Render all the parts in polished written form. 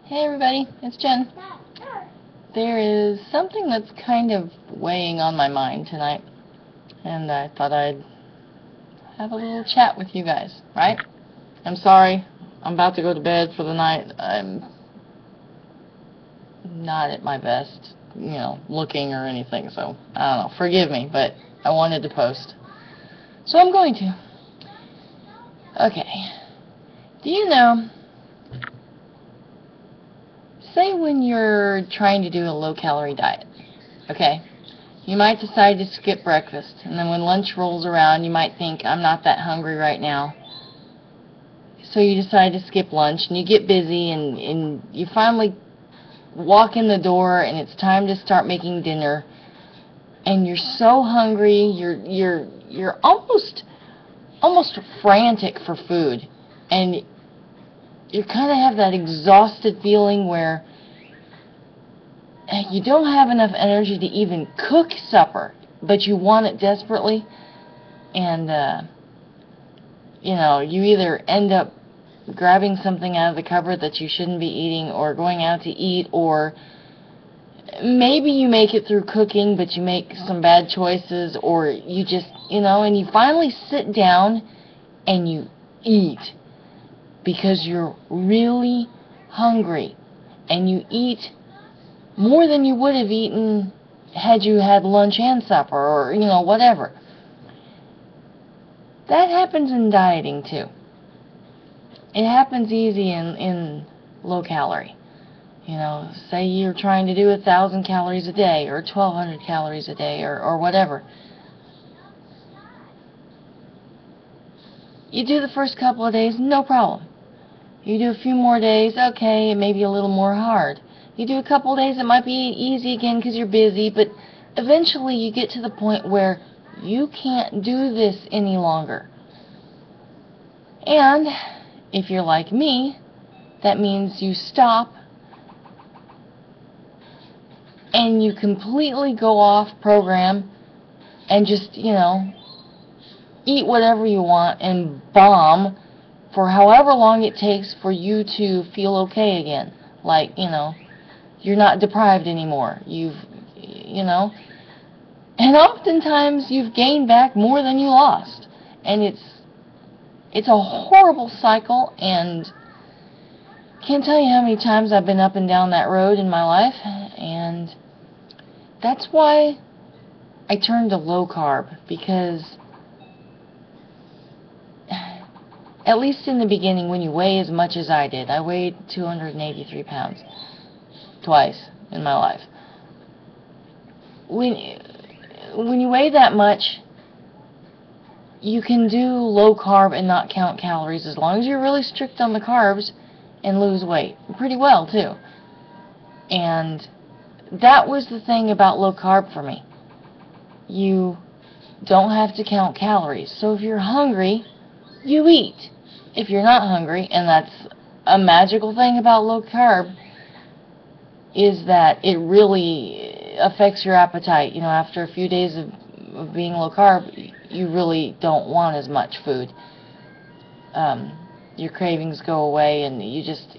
Hey everybody, it's Jen. There is something that's kind of weighing on my mind tonight, and I thought I'd have a little chat with you guys, right? I'm sorry, I'm about to go to bed for the night. I'm not at my best, looking or anything, so I don't know, forgive me, but I wanted to post. So I'm going to. Okay. Do you know, say when you're trying to do a low-calorie diet, okay? You might decide to skip breakfast, and then when lunch rolls around, you might think, I'm not that hungry right now. So you decide to skip lunch, and you get busy, and you finally walk in the door, and it's time to start making dinner, and you're so hungry, you're almost frantic for food, and you kind of have that exhausted feeling where you don't have enough energy to even cook supper, but you want it desperately, and you either end up grabbing something out of the cupboard that you shouldn't be eating, or going out to eat, or maybe you make it through cooking, but you make some bad choices, or you just, and you finally sit down and you eat because you're really hungry, and you eat more than you would have eaten had you had lunch and supper, or, whatever. That happens in dieting, too. It happens easy in low calorie. Say you're trying to do 1,000 calories a day, or 1,200 calories a day, or whatever. You do the first couple of days, no problem. You do a few more days, okay, it may be a little more hard. You do a couple of days, it might be easy again because you're busy, but eventually you get to the point where you can't do this any longer. And if you're like me, that means you stop and you completely go off program and just, eat whatever you want and bomb for however long it takes for you to feel okay again. Like, you're not deprived anymore. And oftentimes you've gained back more than you lost. And it's a horrible cycle, and can't tell you how many times I've been up and down that road in my life, and that's why I turned to low carb, because at least in the beginning, when you weigh as much as I did, I weighed 283 pounds twice in my life. When you weigh that much, you can do low carb and not count calories as long as you're really strict on the carbs and lose weight. Pretty well, too. And that was the thing about low carb for me. You don't have to count calories. So if you're hungry, you eat. If you're not hungry, and that's a magical thing about low carb, is that it really affects your appetite. After a few days of being low carb, you really don't want as much food. Your cravings go away, and you just,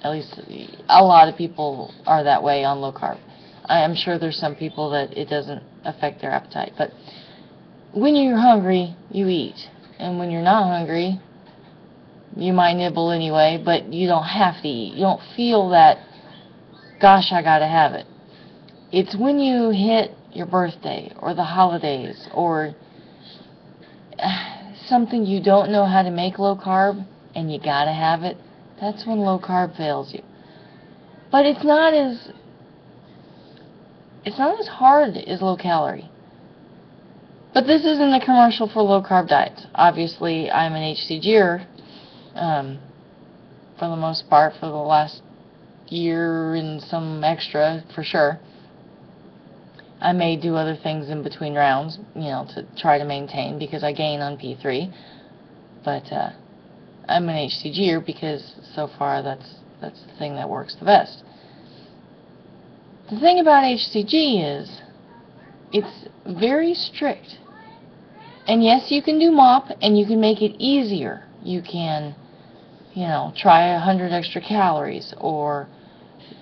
at least a lot of people are that way on low carb. I'm sure there's some people that it doesn't affect their appetite, but when you're hungry, you eat. And when you're not hungry, you might nibble anyway, but you don't have to eat. You don't feel that, gosh, I gotta have it. It's when you hit your birthday, or the holidays, or something you don't know how to make low carb, and you gotta have it, that's when low carb fails you. But it's not as hard as low calorie. But this isn't a commercial for low carb diets. Obviously, I'm an HCGer, for the most part, for the last year and some extra, for sure. I may do other things in between rounds, to try to maintain, because I gain on P3. But I'm an HCGer because so far that's the thing that works the best. The thing about HCG is it's very strict. And yes, you can do MOP, and you can make it easier. You can you know, try 100 extra calories, or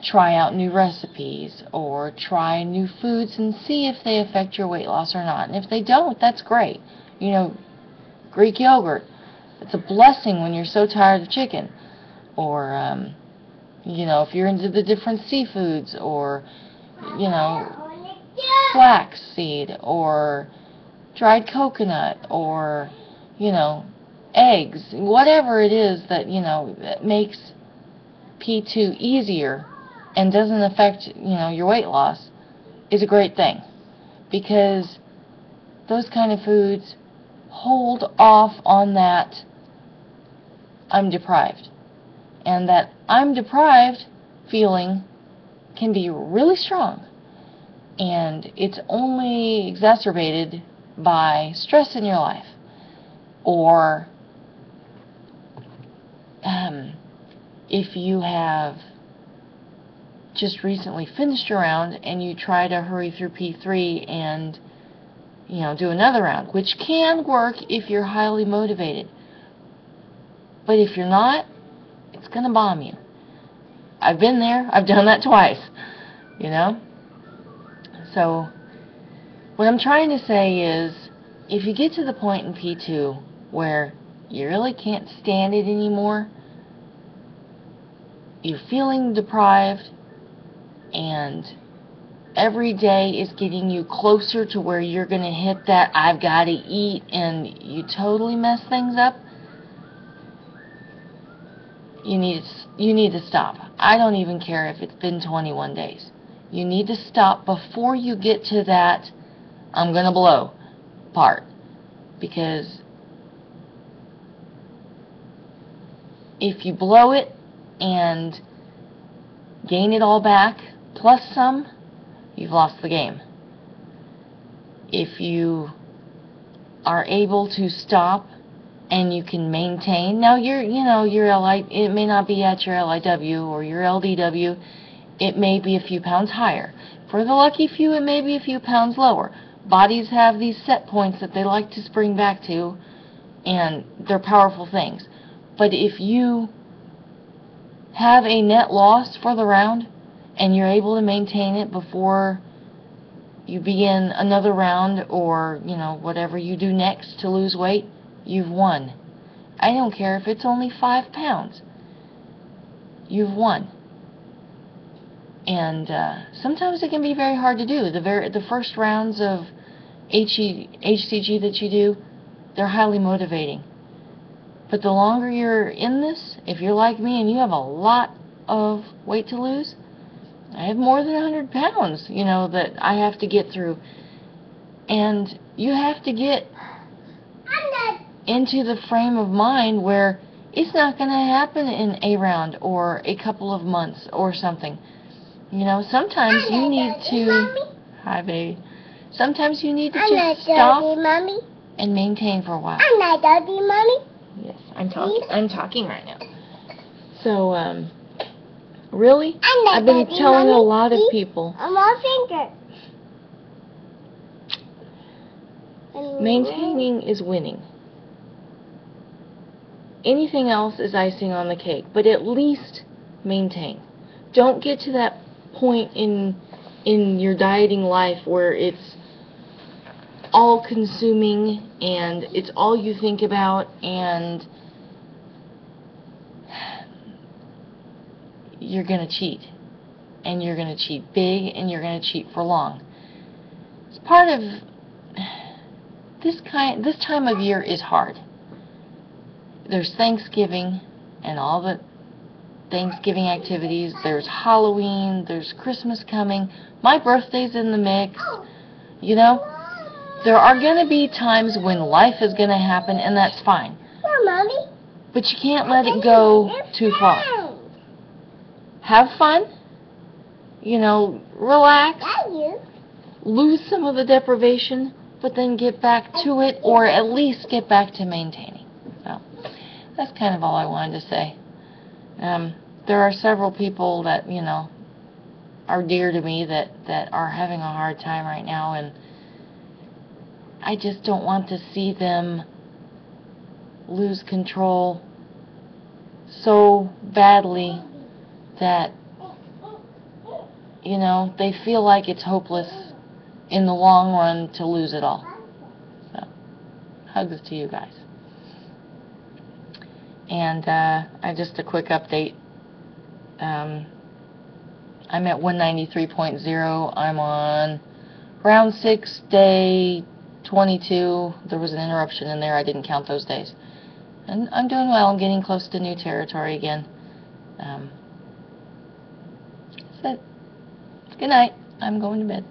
try out new recipes, or try new foods and see if they affect your weight loss or not. And if they don't, that's great. You know, Greek yogurt, it's a blessing when you're so tired of chicken. Or, you know, if you're into the different seafoods, or, you know, flaxseed, or dried coconut, or, you know, eggs, whatever it is that, you know, that makes P2 easier and doesn't affect, you know, your weight loss, is a great thing, because those kind of foods hold off on that I'm deprived. And that I'm deprived feeling can be really strong, and it's only exacerbated by stress in your life, or if you have just recently finished your round and you try to hurry through P3 and, you know, do another round, which can work if you're highly motivated. But if you're not, it's going to bomb you. I've been there. I've done that twice, you know. So what I'm trying to say is, if you get to the point in P2 where you really can't stand it anymore, you're feeling deprived, and every day is getting you closer to where you're going to hit that I've got to eat, and you totally mess things up, you need to stop. I don't even care if it's been 21 days. You need to stop before you get to that I'm going to blow part. Because if you blow it and gain it all back, plus some, you've lost the game. If you are able to stop and you can maintain, now your LI, it may not be at your LIW or your LDW, it may be a few pounds higher. For the lucky few, it may be a few pounds lower. Bodies have these set points that they like to spring back to, and they're powerful things. But if you have a net loss for the round and you're able to maintain it before you begin another round, or, you know, whatever you do next to lose weight, you've won. I don't care if it's only 5 pounds. You've won. And sometimes it can be very hard to do. The first rounds of HCG that you do, they're highly motivating. But the longer you're in this, if you're like me and you have a lot of weight to lose, I have more than 100 pounds, you know, that I have to get through. And you have to get into the frame of mind where it's not going to happen in a round or a couple of months or something. You know, sometimes you need to... Hi, baby. Sometimes you need to just stop and maintain for a while. Yes, I'm talking right now. So, really, I've been telling a lot of people, maintaining is winning. Anything else is icing on the cake, but at least maintain. Don't get to that point in your dieting life where it's all consuming and it's all you think about, and you're going to cheat, and you're going to cheat big, and you're going to cheat for long. It's part of this time of year is hard. There's Thanksgiving and all the Thanksgiving activities. There's Halloween. There's Christmas coming. My birthday's in the mix. You know, there are going to be times when life is going to happen, and that's fine. But you can't let it go too far. Have fun. You know, relax. Lose some of the deprivation, but then get back to it, or at least get back to maintaining. So that's kind of all I wanted to say. There are several people that, you know, are dear to me that are having a hard time right now, and I just don't want to see them lose control so badly that, you know, they feel like it's hopeless in the long run to lose it all. So, hugs to you guys. And just a quick update. I'm at 193.0. I'm on round 6, day 22. There was an interruption in there. I didn't count those days. And I'm doing well. I'm getting close to new territory again. That's it. Good night. I'm going to bed.